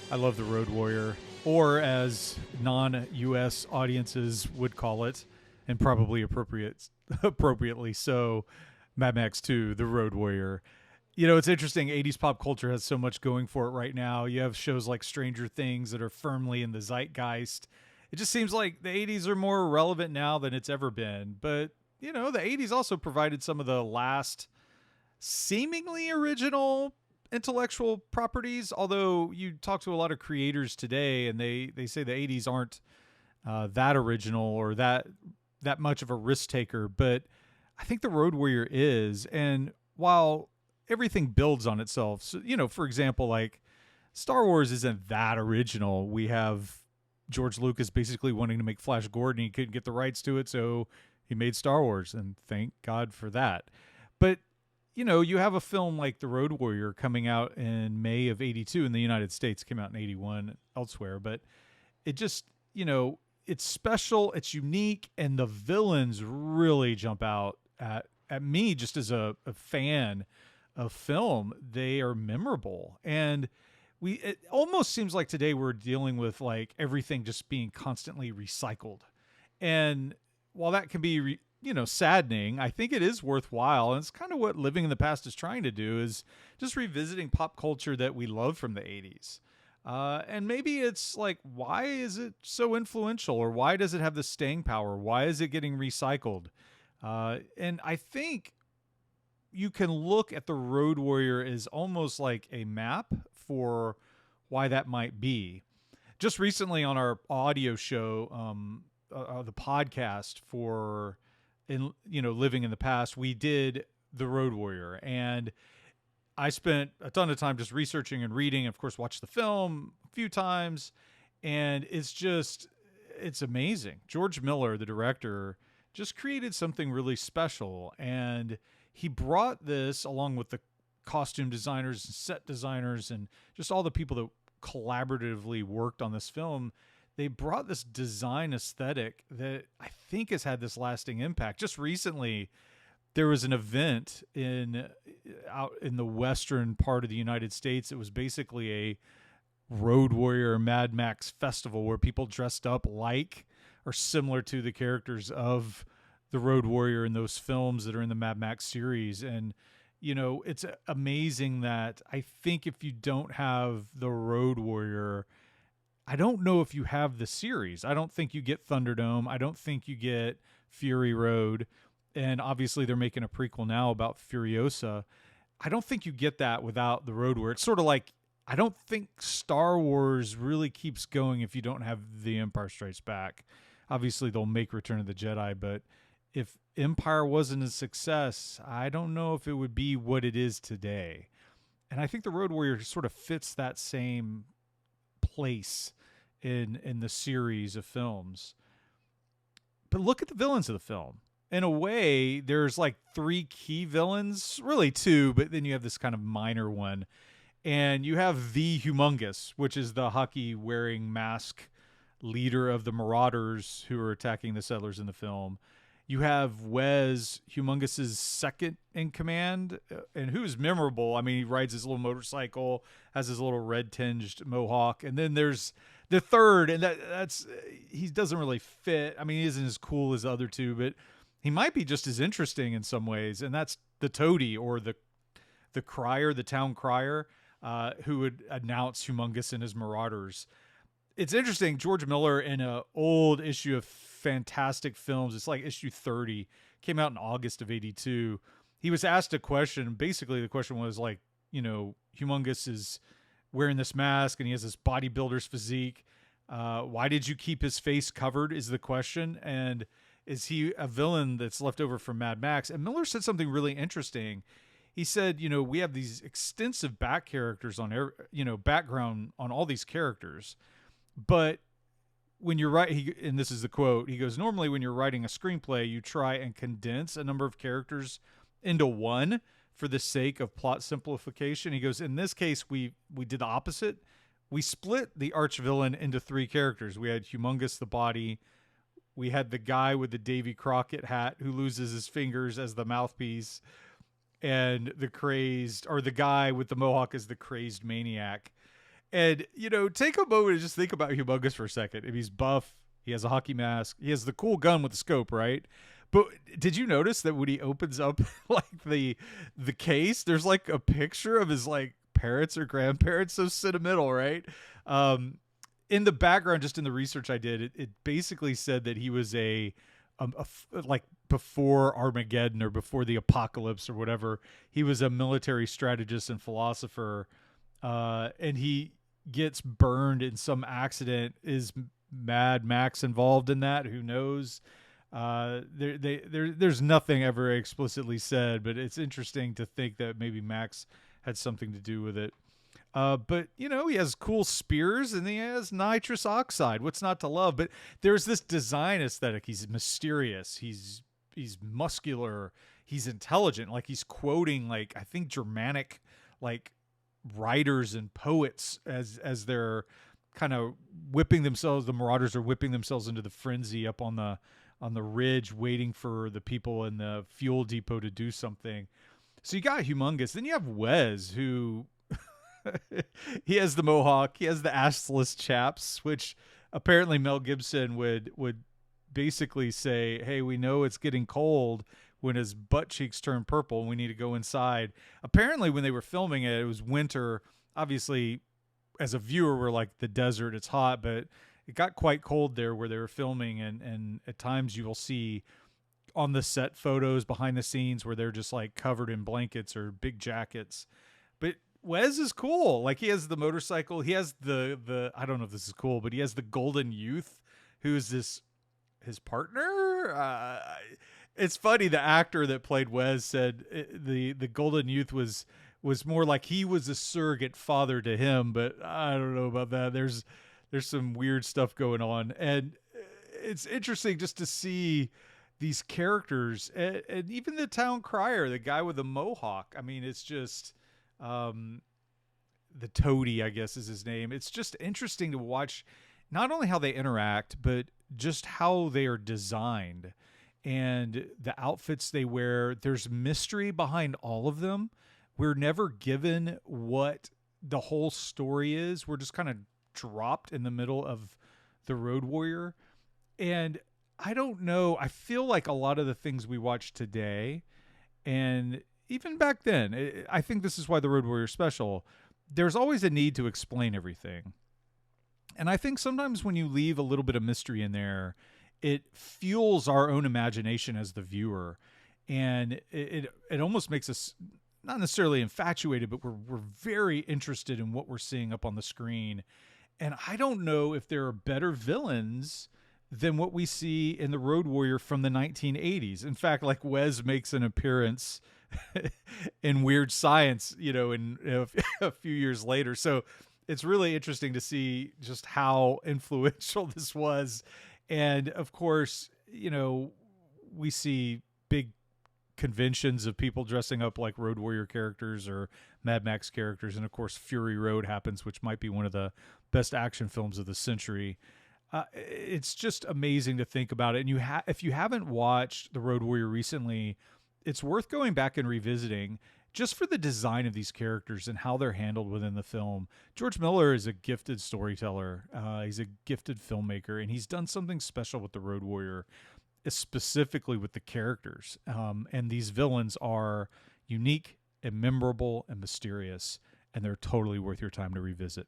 I love The Road Warrior, or as non-U.S. audiences would call it, and probably appropriately so, Mad Max 2, The Road Warrior. You know, it's interesting. 80s pop culture has so much going for it right now. You have shows like Stranger Things that are firmly in the zeitgeist. It just seems like the 80s are more relevant now than it's ever been. But, you know, the 80s also provided some of the last seemingly original intellectual properties. Although you talk to a lot of creators today and they say the 80s aren't that original or that much of a risk taker. But I think the Road Warrior is. And while everything builds on itself, so, you know, for example, like Star Wars isn't that original. We have George Lucas basically wanting to make Flash Gordon. He couldn't get the rights to it, so he made Star Wars, and thank God for that. But you know, you have a film like The Road Warrior coming out in May of '82 in the United States, came out in '81 elsewhere, but it just, you know, it's special, it's unique, and the villains really jump out at me just as a fan of film. They are memorable, and it almost seems like today we're dealing with like everything just being constantly recycled. And while that can be you know, saddening, I think it is worthwhile, and it's kind of what Living in the Past is trying to do, is just revisiting pop culture that we love from the 80s. And maybe it's like, why is it so influential, or why does it have the staying power? Why is it getting recycled? And I think you can look at the Road Warrior as almost like a map for why that might be. Just recently on our audio show, the podcast for Living in the Past, we did the Road Warrior, and I spent a ton of time just researching and reading. Of course, watched the film a few times, and it's amazing. George Miller, the director, just created something really special, and he brought this along with the costume designers and set designers and just all the people that collaboratively worked on this film. They brought this design aesthetic that I think has had this lasting impact. Just recently, there was an event out in the western part of the United States. It was basically a Road Warrior Mad Max festival where people dressed up like or similar to the characters of the Road Warrior in those films that are in the Mad Max series. And you know, it's amazing that I think if you don't have the Road Warrior, I don't know if you have the series. I don't think you get Thunderdome. I don't think you get Fury Road. And obviously they're making a prequel now about Furiosa. I don't think you get that without the Road Warrior. It's sort of like, I don't think Star Wars really keeps going if you don't have The Empire Strikes Back. Obviously they'll make Return of the Jedi, but if Empire wasn't a success, I don't know if it would be what it is today. And I think the Road Warrior sort of fits that same place in the series of films. But look at the villains of the film. In a way, there's like three key villains, really two, but then you have this kind of minor one. And you have the Humongous, which is the hockey wearing mask leader of the Marauders who are attacking the settlers in the film. You have Wes, Humongous's second in command, and who's memorable. I mean, he rides his little motorcycle, has his little red tinged mohawk, and then there's the third, and that's he doesn't really fit. I mean, he isn't as cool as the other two, but he might be just as interesting in some ways, and that's the Toady, or the crier, the town crier, who would announce Humongous and his Marauders. It's interesting. George Miller, in an old issue of Fantastic Films, it's like issue 30, came out in August of '82. He was asked a question. Basically, the question was like, you know, Humongous is wearing this mask and he has this bodybuilder's physique. Why did you keep his face covered? Is the question. And is he a villain that's left over from Mad Max? And Miller said something really interesting. He said, you know, we have these extensive back characters on, you know, background on all these characters. But when you're and this is the quote, he goes, normally when you're writing a screenplay, you try and condense a number of characters into one for the sake of plot simplification. He goes, in this case, we did the opposite. We split the arch villain into three characters. We had Humongous the body. We had the guy with the Davy Crockett hat who loses his fingers as the mouthpiece. And the guy with the mohawk is the crazed maniac. And, take a moment and just think about Humongous for a second. If he's buff, he has a hockey mask, he has the cool gun with the scope, right? But did you notice that when he opens up like the case, there's like a picture of his like parents or grandparents, so sentimental, right? Um, in the background, just in the research I did, it basically said that he was like before Armageddon or before the apocalypse or whatever, he was a military strategist and philosopher, and he gets burned in some accident. Is Mad Max involved in that? Who knows? There's nothing ever explicitly said, but it's interesting to think that maybe Max had something to do with it. But he has cool spears and he has nitrous oxide. What's not to love? But there's this design aesthetic. He's mysterious. He's muscular. He's intelligent. Like he's quoting like I think Germanic like writers and poets as they're kind of whipping themselves. The Marauders are whipping themselves into the frenzy up on the ridge, waiting for the people in the fuel depot to do something. So you got Humongous. Then you have Wes, who he has the mohawk, he has the assless chaps, which apparently Mel Gibson would basically say, "Hey, we know it's getting cold when his butt cheeks turn purple and we need to go inside." Apparently, when they were filming it, it was winter. Obviously, as a viewer, we're like the desert, it's hot, but it got quite cold there where they were filming, and at times you will see on the set photos behind the scenes where they're just like covered in blankets or big jackets. But Wes is cool. Like he has the motorcycle. He has the I don't know if this is cool, but he has the Golden Youth, who's his partner. It's funny. The actor that played Wes said the Golden Youth was more like he was a surrogate father to him, but I don't know about that. There's some weird stuff going on, and it's interesting just to see these characters, and even the town crier, the guy with the mohawk. I mean, it's just the Toady, I guess is his name. It's just interesting to watch not only how they interact, but just how they are designed and the outfits they wear. There's mystery behind all of them. We're never given what the whole story is. We're just kind of dropped in the middle of the Road Warrior. And I don't know. I feel like a lot of the things we watch today, and even back then, I think this is why the Road Warrior is special. There's always a need to explain everything. And I think sometimes when you leave a little bit of mystery in there, it fuels our own imagination as the viewer. And it almost makes us not necessarily infatuated, but we're very interested in what we're seeing up on the screen. And I don't know if there are better villains than what we see in the Road Warrior from the 1980s. In fact, like Wes makes an appearance in Weird Science, in a few years later. So it's really interesting to see just how influential this was. And of course, we see big conventions of people dressing up like Road Warrior characters or Mad Max characters. And of course, Fury Road happens, which might be one of the best action films of the century. It's just amazing to think about it. And if you haven't watched The Road Warrior recently, it's worth going back and revisiting just for the design of these characters and how they're handled within the film. George Miller is a gifted storyteller. He's a gifted filmmaker, and he's done something special with The Road Warrior, specifically with the characters. And these villains are unique and memorable and mysterious, and they're totally worth your time to revisit.